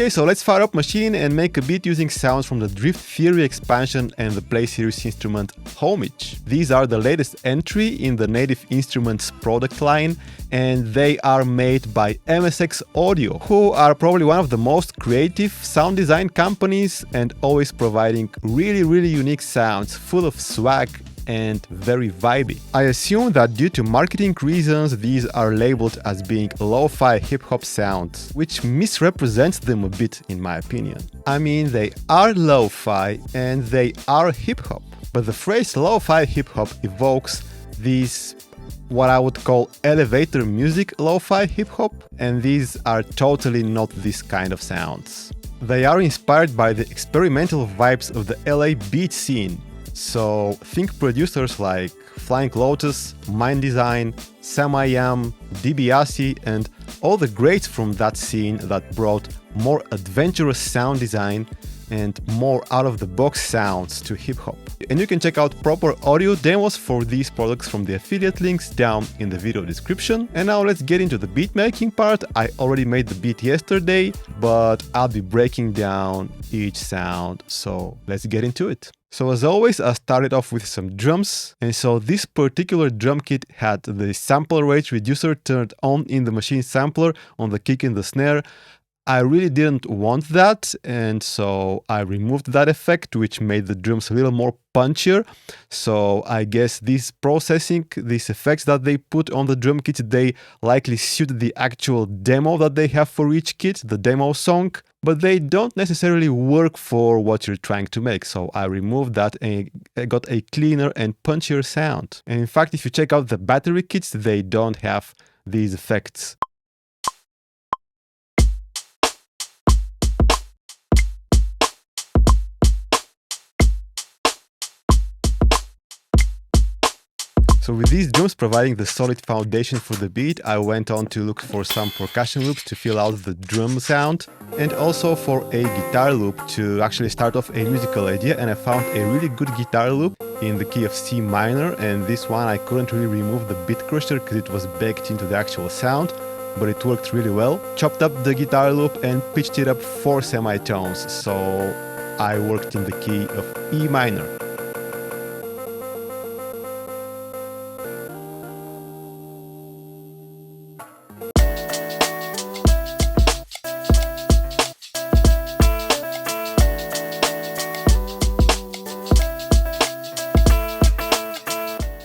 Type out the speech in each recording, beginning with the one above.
Okay, so let's fire up Maschine and make a beat using sounds from the Drift Theory expansion and the Play Series instrument Homage. These are the latest entry in the Native Instruments product line, and they are made by MSX Audio, who are probably one of the most creative sound design companies and always providing really unique sounds full of swag and very vibey. I assume that due to marketing reasons, these are labeled as being lo-fi hip-hop sounds, which misrepresents them a bit in my opinion. I mean, they are lo-fi and they are hip-hop, but the phrase lo-fi hip-hop evokes these what I would call elevator music lo-fi hip-hop, and these are totally not this kind of sounds. They are inspired by the experimental vibes of the LA beat scene. So think producers like Flying Lotus, Mndsgn, Samiyam, Dibia, and all the greats from that scene that brought more adventurous sound design and more out-of-the-box sounds to hip-hop. And you can check out proper audio demos for these products from the affiliate links down in the video description. And now let's get into the beat making part. I already made the beat yesterday, but I'll be breaking down each sound, so let's get into it. So as always, I started off with some drums, and so this particular drum kit had the sample rate reducer turned on in the Maschine sampler on the kick and the snare. I really didn't want that, and so I removed that effect, which made the drums a little more punchier. So I guess this processing, these effects that they put on the drum kit, they likely suit the actual demo that they have for each kit, the demo song, but they don't necessarily work for what you're trying to make. So I removed that and I got a cleaner and punchier sound. And in fact, if you check out the battery kits, they don't have these effects. So with these drums providing the solid foundation for the beat, I went on to look for some percussion loops to fill out the drum sound, and also for a guitar loop to actually start off a musical idea, and I found a really good guitar loop in the key of C minor, and this one I couldn't really remove the beat crusher because it was baked into the actual sound, but it worked really well. Chopped up the guitar loop and pitched it up 4 semitones, so I worked in the key of E minor.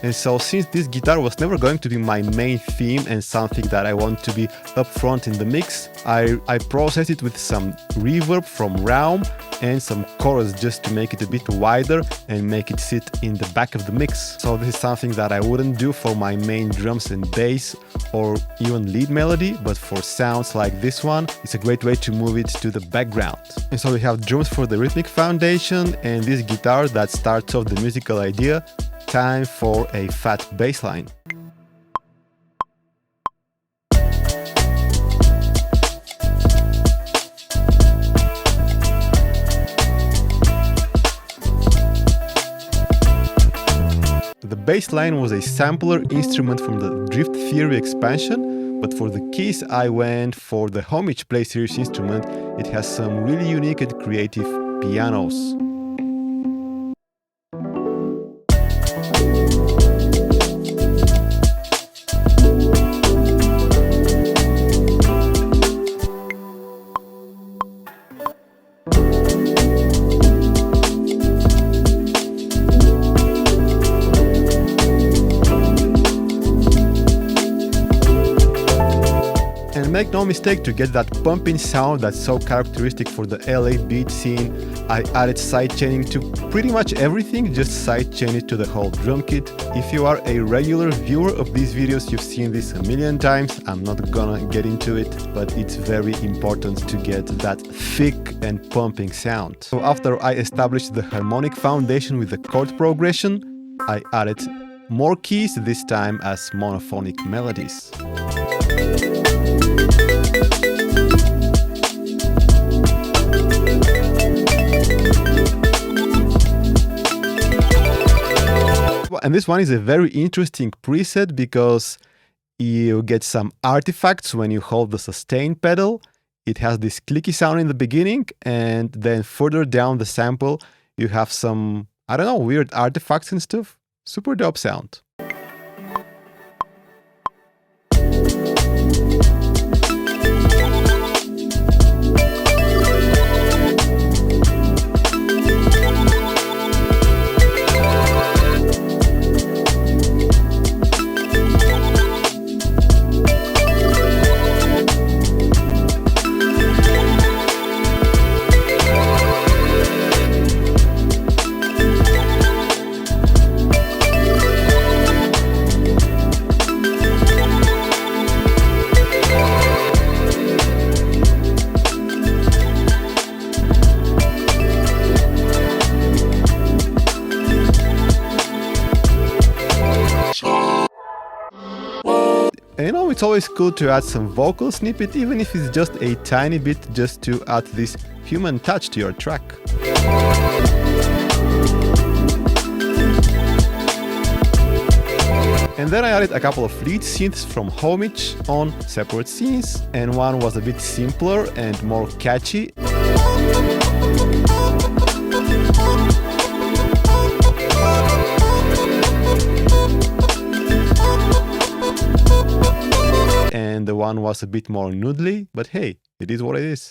And so since this guitar was never going to be my main theme and something that I want to be up front in the mix, I processed it with some reverb from Realm and some chorus just to make it a bit wider and make it sit in the back of the mix. So this is something that I wouldn't do for my main drums and bass or even lead melody, but for sounds like this one, it's a great way to move it to the background. And so we have drums for the rhythmic foundation and this guitar that starts off the musical idea. Time for a fat bass line. The bass line was a sampler instrument from the Drift Theory expansion, but for the keys I went for the Homage Play Series instrument. It has some really unique and creative pianos. Make no mistake, to get that pumping sound that's so characteristic for the LA beat scene, I added sidechaining to pretty much everything, just sidechain it to the whole drum kit. If you are a regular viewer of these videos, you've seen this a million times. I'm not gonna get into it, but it's very important to get that thick and pumping sound. So after I established the harmonic foundation with the chord progression, I added more keys, this time as monophonic melodies. And this one is a very interesting preset because you get some artifacts when you hold the sustain pedal. It has this clicky sound in the beginning, and then further down the sample, you have some, I don't know, weird artifacts and stuff. Super dope sound. And you know, it's always cool to add some vocal snippet, even if it's just a tiny bit, just to add this human touch to your track. And then I added a couple of lead synths from Homage on separate scenes, and one was a bit simpler and more catchy. And the one was a bit more noodly, but hey, it is what it is.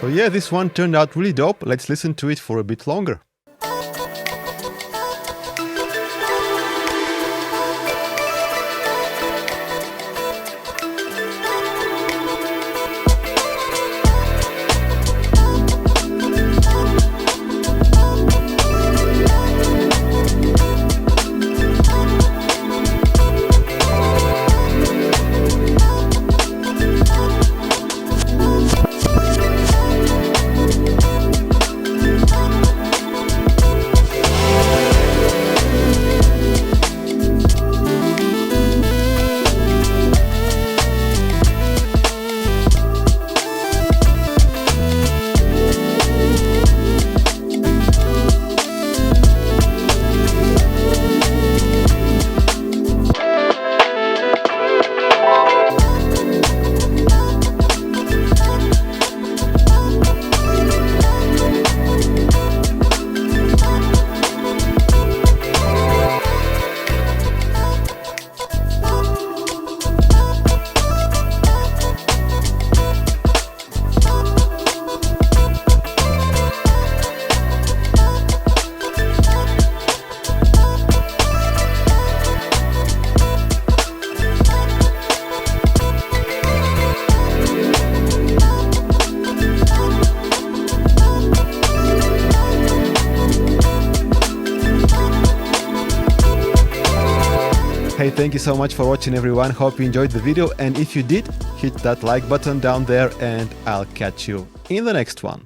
So yeah, this one turned out really dope. Let's listen to it for a bit longer. Hey, thank you so much for watching everyone, hope you enjoyed the video, and if you did, hit that like button down there and I'll catch you in the next one.